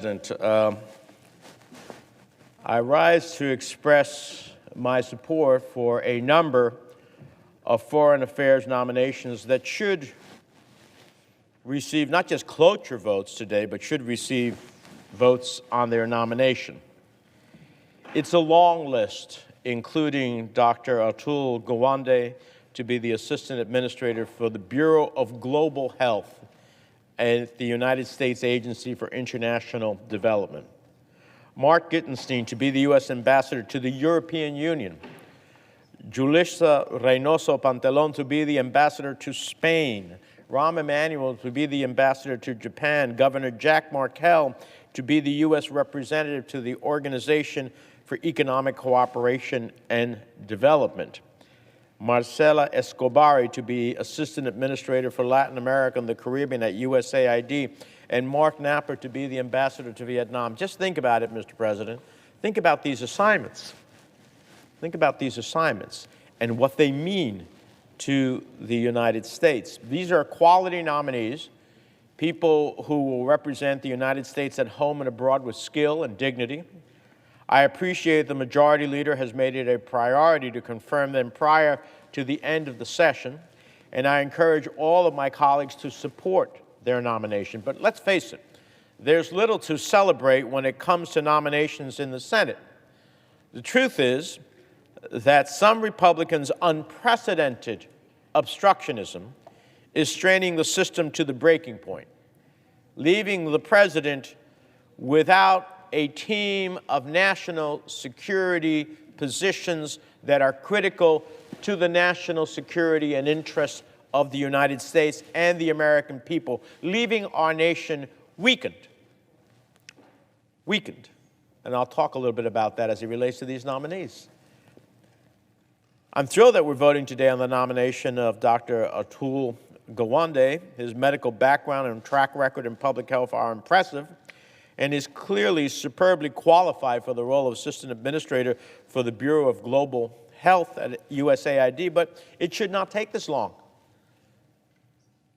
President, I rise to express my support for a number of foreign affairs nominations that should receive not just cloture votes today, but should receive votes on their nomination. It's a long list, including Dr. Atul Gawande to be the Assistant Administrator for the Bureau of Global Health at the United States Agency for International Development. Mark Gittenstein to be the U.S. Ambassador to the European Union. Julissa Reynoso Pantelon to be the Ambassador to Spain. Rahm Emanuel to be the Ambassador to Japan. Governor Jack Markell to be the U.S. Representative to the Organization for Economic Cooperation and Development. Marcela Escobari to be Assistant Administrator for Latin America and the Caribbean at USAID, and Mark Napper to be the Ambassador to Vietnam. Just think about it, Mr. President. Think about these assignments. Think about these assignments and what they mean to the United States. These are quality nominees, people who will represent the United States at home and abroad with skill and dignity. I appreciate the Majority Leader has made it a priority to confirm them prior to the end of the session, and I encourage all of my colleagues to support their nomination. But let's face it, there's little to celebrate when it comes to nominations in the Senate. The truth is that some Republicans' unprecedented obstructionism is straining the system to the breaking point, leaving the President without a team of national security positions that are critical to the national security and interests of the United States and the American people, leaving our nation weakened. Weakened. And I'll talk a little bit about that as it relates to these nominees. I'm thrilled that we're voting today on the nomination of Dr. Atul Gawande. His medical background and track record in public health are impressive, and is clearly superbly qualified for the role of Assistant Administrator for the Bureau of Global Health at USAID, but it should not take this long.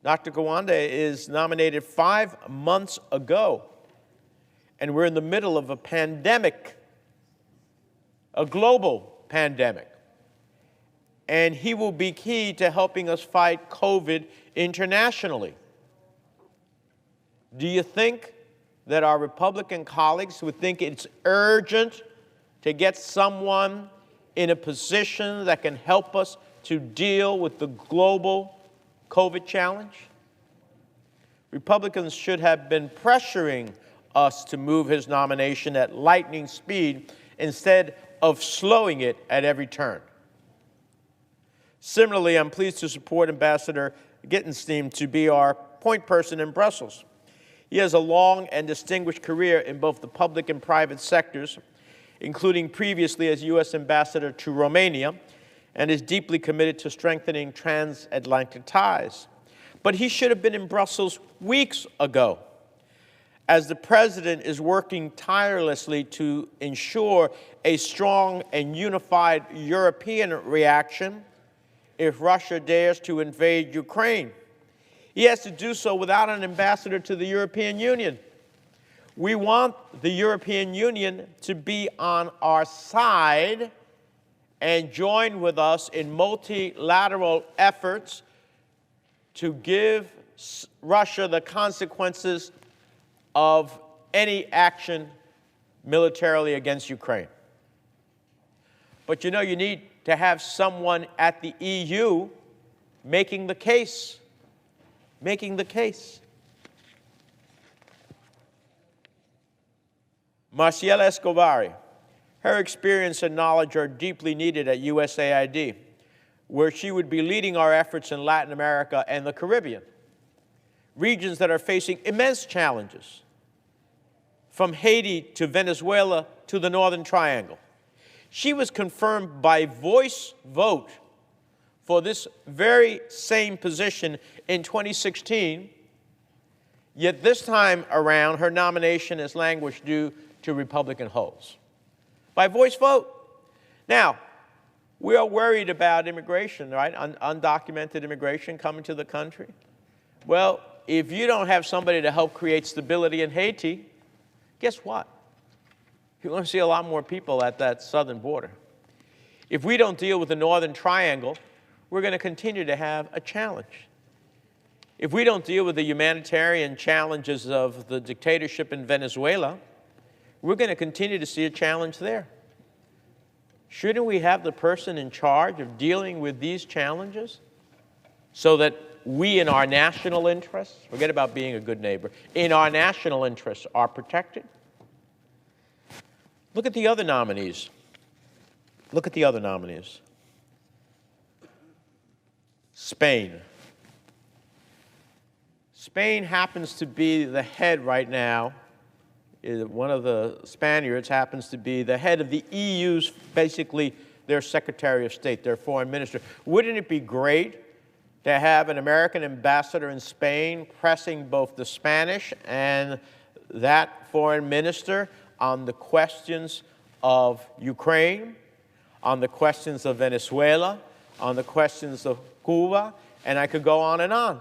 Dr. Gawande is nominated 5 months ago, and we're in the middle of a pandemic, a global pandemic, and he will be key to helping us fight COVID internationally. Do you think that our Republican colleagues would think it's urgent to get someone in a position that can help us to deal with the global COVID challenge? Republicans should have been pressuring us to move his nomination at lightning speed instead of slowing it at every turn. Similarly, I'm pleased to support Ambassador Gittenstein to be our point person in Brussels. He has a long and distinguished career in both the public and private sectors, including previously as U.S. Ambassador to Romania, and is deeply committed to strengthening transatlantic ties. But he should have been in Brussels weeks ago, as the President is working tirelessly to ensure a strong and unified European reaction if Russia dares to invade Ukraine. He has to do so without an ambassador to the European Union. We want the European Union to be on our side and join with us in multilateral efforts to give Russia the consequences of any action militarily against Ukraine. But you know, you need to have someone at the EU making the case. Marcela Escobari, her experience and knowledge are deeply needed at USAID, where she would be leading our efforts in Latin America and the Caribbean, regions that are facing immense challenges, from Haiti to Venezuela to the Northern Triangle. She was confirmed by voice vote for this very same position in 2016, yet this time around, her nomination has languished due to Republican holds. By voice vote. Now, we are worried about immigration, right? Undocumented immigration coming to the country. Well, if you don't have somebody to help create stability in Haiti, guess what? You're going to see a lot more people at that southern border. If we don't deal with the Northern Triangle, we're going to continue to have a challenge. If we don't deal with the humanitarian challenges of the dictatorship in Venezuela, we're going to continue to see a challenge there. Shouldn't we have the person in charge of dealing with these challenges so that we, in our national interests, forget about being a good neighbor, in our national interests are protected? Look at the other nominees. Look at the other nominees. Spain. Spain happens to be the head right now. One of the Spaniards happens to be the head of the EU's, basically their Secretary of State, their foreign minister. Wouldn't it be great to have an American ambassador in Spain pressing both the Spanish and that foreign minister on the questions of Ukraine, on the questions of Venezuela, on the questions of Cuba, and I could go on and on.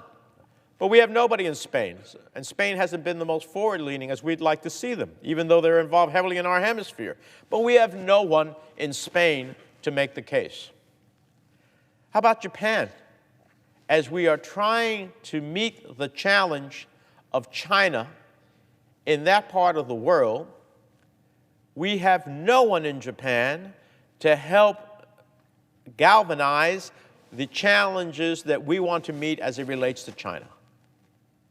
But we have nobody in Spain, and Spain hasn't been the most forward-leaning as we'd like to see them, even though they're involved heavily in our hemisphere. But we have no one in Spain to make the case. How about Japan? As we are trying to meet the challenge of China in that part of the world, we have no one in Japan to help galvanize the challenges that we want to meet as it relates to China.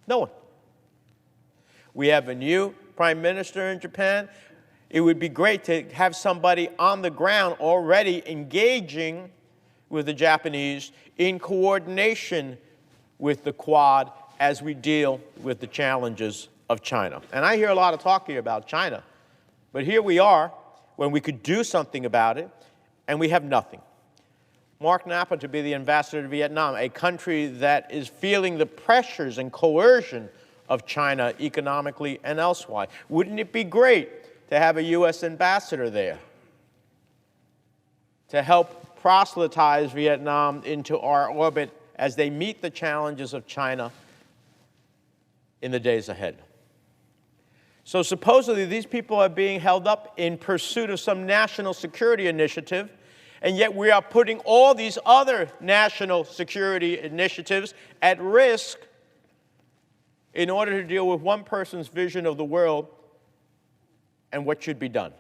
No one. We have a new prime minister in Japan. It would be great to have somebody on the ground already engaging with the Japanese in coordination with the Quad as we deal with the challenges of China. And I hear a lot of talk here about China, but here we are when we could do something about it, and we have nothing. Mark Napa to be the ambassador to Vietnam, a country that is feeling the pressures and coercion of China economically and elsewhere. Wouldn't it be great to have a U.S. ambassador there to help proselytize Vietnam into our orbit as they meet the challenges of China in the days ahead? So supposedly these people are being held up in pursuit of some national security initiative, and yet we are putting all these other national security initiatives at risk in order to deal with one person's vision of the world and what should be done.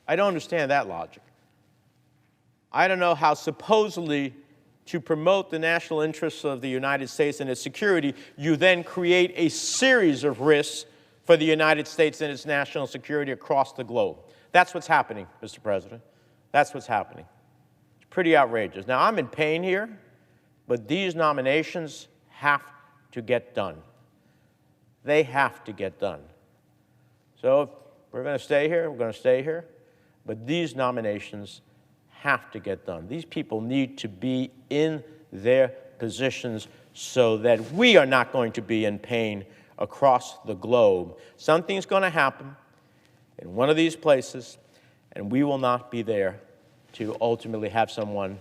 I don't understand that logic. I don't know how supposedly to promote the national interests of the United States and its security, you then create a series of risks for the United States and its national security across the globe. That's what's happening, Mr. President. That's what's happening. It's pretty outrageous. Now, I'm in pain here, but these nominations have to get done. They have to get done. So if we're going to stay here, we're going to stay here, but these nominations have to get done. These people need to be in their positions so that we are not going to be in pain across the globe. Something's going to happen in one of these places, and we will not be there to ultimately have someone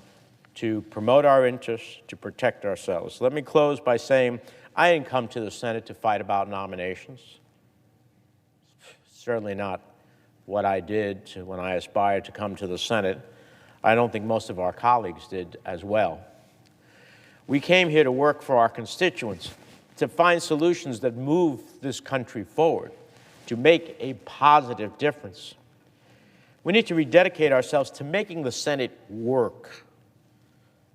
to promote our interests, to protect ourselves. Let me close by saying I didn't come to the Senate to fight about nominations. Certainly not what I did when I aspired to come to the Senate. I don't think most of our colleagues did as well. We came here to work for our constituents, to find solutions that move this country forward, to make a positive difference. We need to rededicate ourselves to making the Senate work,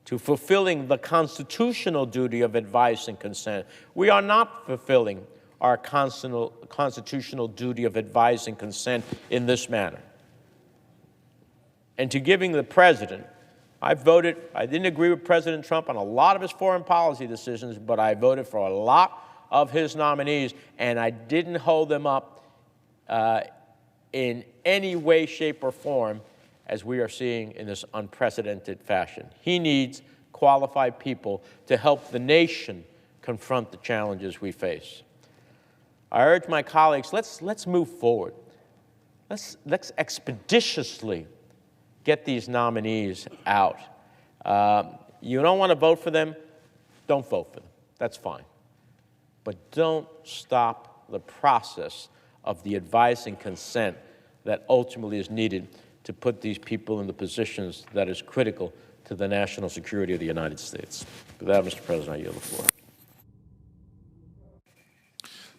to fulfilling the constitutional duty of advice and consent. We are not fulfilling our constitutional duty of advice and consent in this manner. And to giving the president, I didn't agree with President Trump on a lot of his foreign policy decisions, but I voted for a lot of his nominees, and I didn't hold them up in any way, shape, or form as we are seeing in this unprecedented fashion. He needs qualified people to help the nation confront the challenges we face. I urge my colleagues, let's move forward. Let's expeditiously get these nominees out. You don't want to vote for them, don't vote for them. That's fine. But don't stop the process of the advice and consent that ultimately is needed to put these people in the positions that is critical to the national security of the United States. With that, Mr. President, I yield the floor.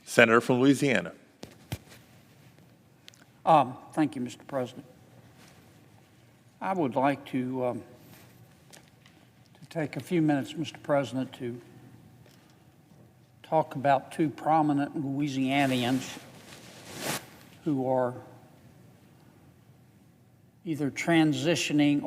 Senator from Louisiana. Thank you, Mr. President. I would like to take a few minutes, Mr. President, to talk about two prominent Louisianians who are either transitioning